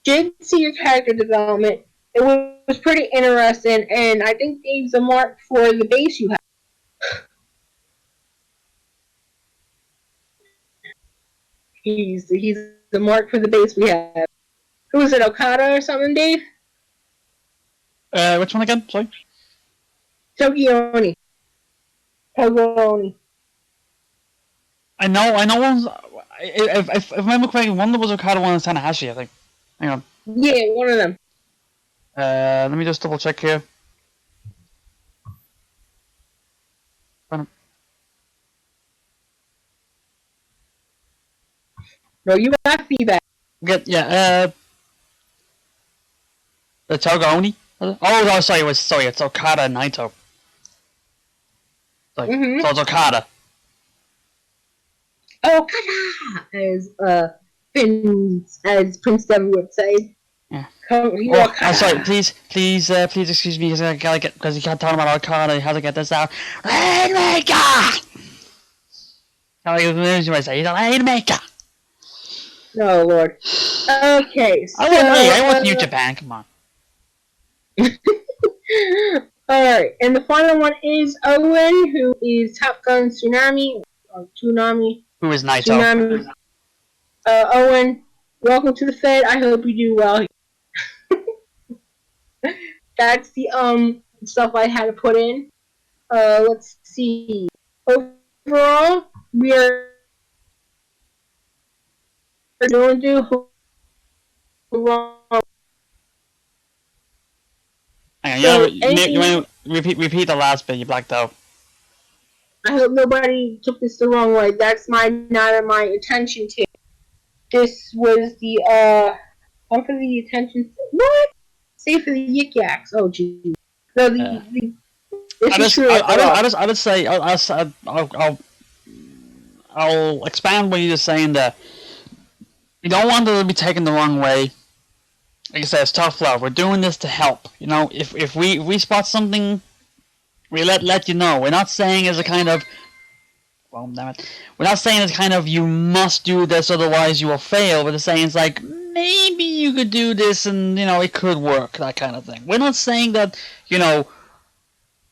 did see your character development. It was pretty interesting, and I think Dave's a mark for the base you have. He's the mark for the base we have. Who was it, Okada or something, Dave? Which one again? Sorry. Togioni. I know. One's. If I remember correctly, one that was Okada, one was Tanahashi. I think. Hang on. Yeah, one of them. Let me just double check here. No, you got feedback. The Togaoni. Oh no, sorry, it's Okada and Naito. Sorry, so it's Okada. Okada, as Prince Devil would say. Yeah. I'm sorry. Please excuse me, because I gotta get, because you can't talk about Okada. You have to get this out. Rainmaker. How you say? He's a Rainmaker. Oh Lord. Okay. So, I want New Japan. Come on. Alright, and the final one is Owen, who is Top Gun Tsunami, or Tsunami. Who is Naito? Tsunami. Owen, welcome to the Fed. I hope you do well. That's the stuff I had to put in. Let's see. Overall, we are going to do you want to repeat the last bit? You blacked out. I hope nobody took this the wrong way. That's not my intention to. This was the one for the attention. What? Say for the Yik Yaks. Oh gee. No, I would say I'll expand what you're just saying there. You don't want it to be taken the wrong way. Like I said, it's tough love. We're doing this to help. You know, if we spot something, we let you know. We're not saying as a kind of, well, damn it. We're not saying as kind of you must do this otherwise you will fail. We're just saying it's like maybe you could do this and it could work, that kind of thing. We're not saying that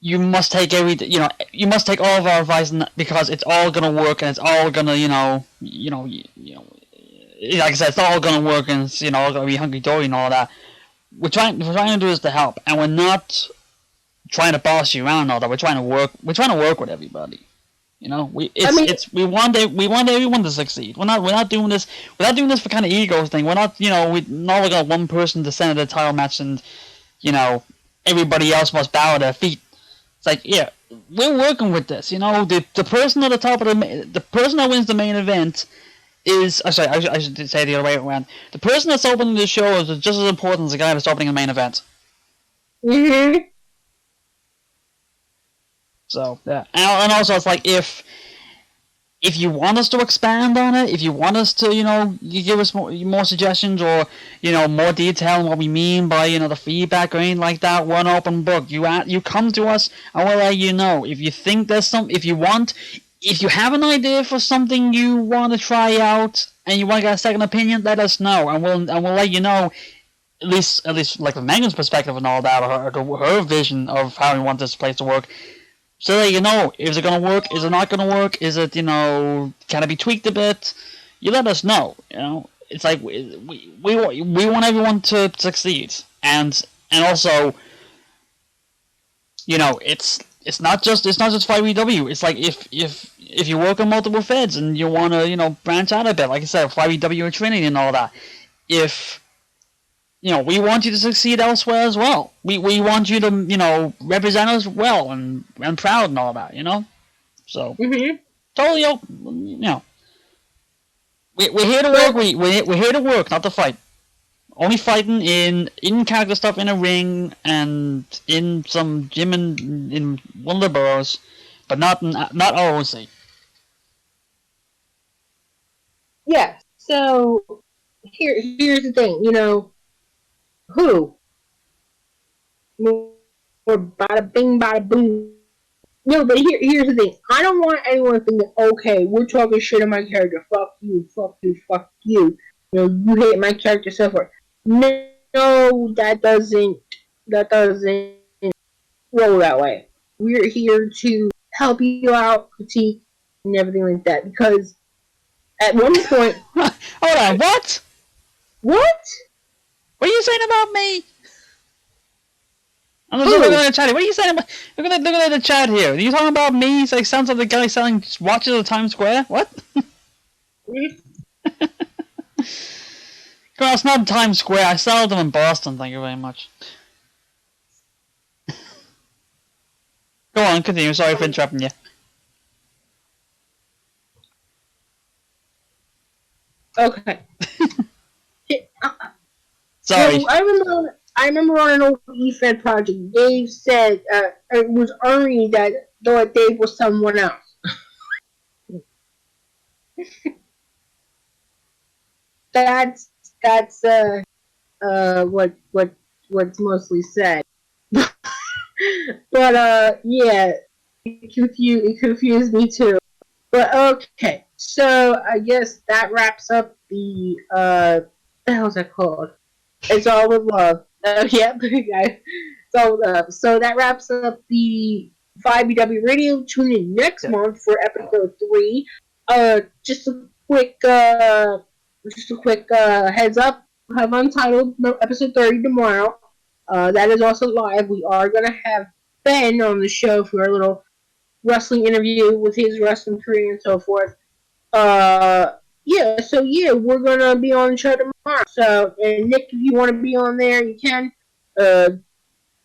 you must take you must take all of our advice because it's all gonna work and it's all gonna like I said, it's all gonna work and it's all gonna be hunky dory and all that. We're trying to do this to help, and we're not trying to boss you around and all that. We're trying to work with everybody. We want everyone to succeed. We're not doing this for kind of ego thing. We're not we got one person to send the title match and everybody else must bow at their feet. It's like, yeah, we're working with this. The person at the top of the person that wins the main event is I should say the other way around. The person that's opening the show is just as important as the guy that's opening the main event. Mm-hmm. So yeah, and also it's like if you want us to expand on it, if you want us to you give us more suggestions or more detail on what we mean by the feedback or anything like that, we're an open book. You come to us and we'll let you know. If you think there's if you have an idea for something you want to try out and you want to get a second opinion, let us know and we'll let you know. At least like from Megan's perspective and all that, or her vision of how we want this place to work. So that is it going to work? Is it not going to work? Is it can it be tweaked a bit? You let us know. It's like we want everyone to succeed, and also it's not just 5BW. It's like if you work on multiple feds and you want to branch out a bit, like I said, 5BW and Trinity and all that. If we want you to succeed elsewhere as well. We want you to represent us well and proud and all that. So totally we're here to work. We're here to work, not to fight. Only fighting in character stuff in a ring and in some gym in one of the boroughs, but not ROC. Yeah. So here's the thing. Who? More bada bing, bada boom. No, but here's the thing. I don't want anyone thinking, okay, we're talking shit on my character. Fuck you, fuck you, fuck you. You hate my character so far. No, that doesn't roll that way. We're here to help you out, critique, and everything like that. Because at one point, Hold on, what? what? What are you saying about me? I'm just Who? looking at the chat here. What are you saying about? Look at the chat here. Are you talking about me? It's like sounds like the guy selling watches at Times Square. What? Girl, it's not Times Square. I sell them in Boston. Thank you very much. Go on, continue. Sorry for interrupting you. Okay. Sorry. So I remember on an old eFed project, Dave said it was Ernie that thought Dave was someone else. that's what's mostly said. But yeah, it confused me too. But okay, so I guess that wraps up the what the hell's that called? It's all with love. Yep, it's all with love. So that wraps up the 5BW Radio. Tune in next month for episode 3. Just a quick heads up. We'll have Untitled episode 30 tomorrow. That is also live. We are gonna have Ben on the show for a little wrestling interview with his wrestling career and so forth. Yeah, we're gonna be on the show tomorrow. So, and Nick, if you want to be on there, you can. The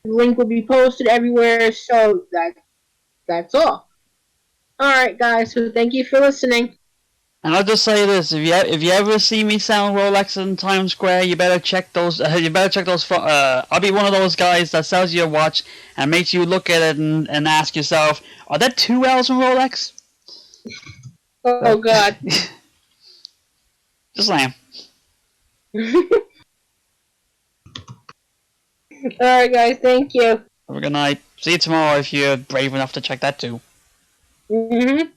link will be posted everywhere. So that's all. All right, guys. So thank you for listening. And I'll just say this: if you ever see me selling Rolexes in Times Square, you better check those. I'll be one of those guys that sells you a watch and makes you look at it and ask yourself, are there 2 L's in Rolex? Oh God. Just saying. All right, guys. Thank you. Have a good night. See you tomorrow if you're brave enough to check that too. Mm-hmm.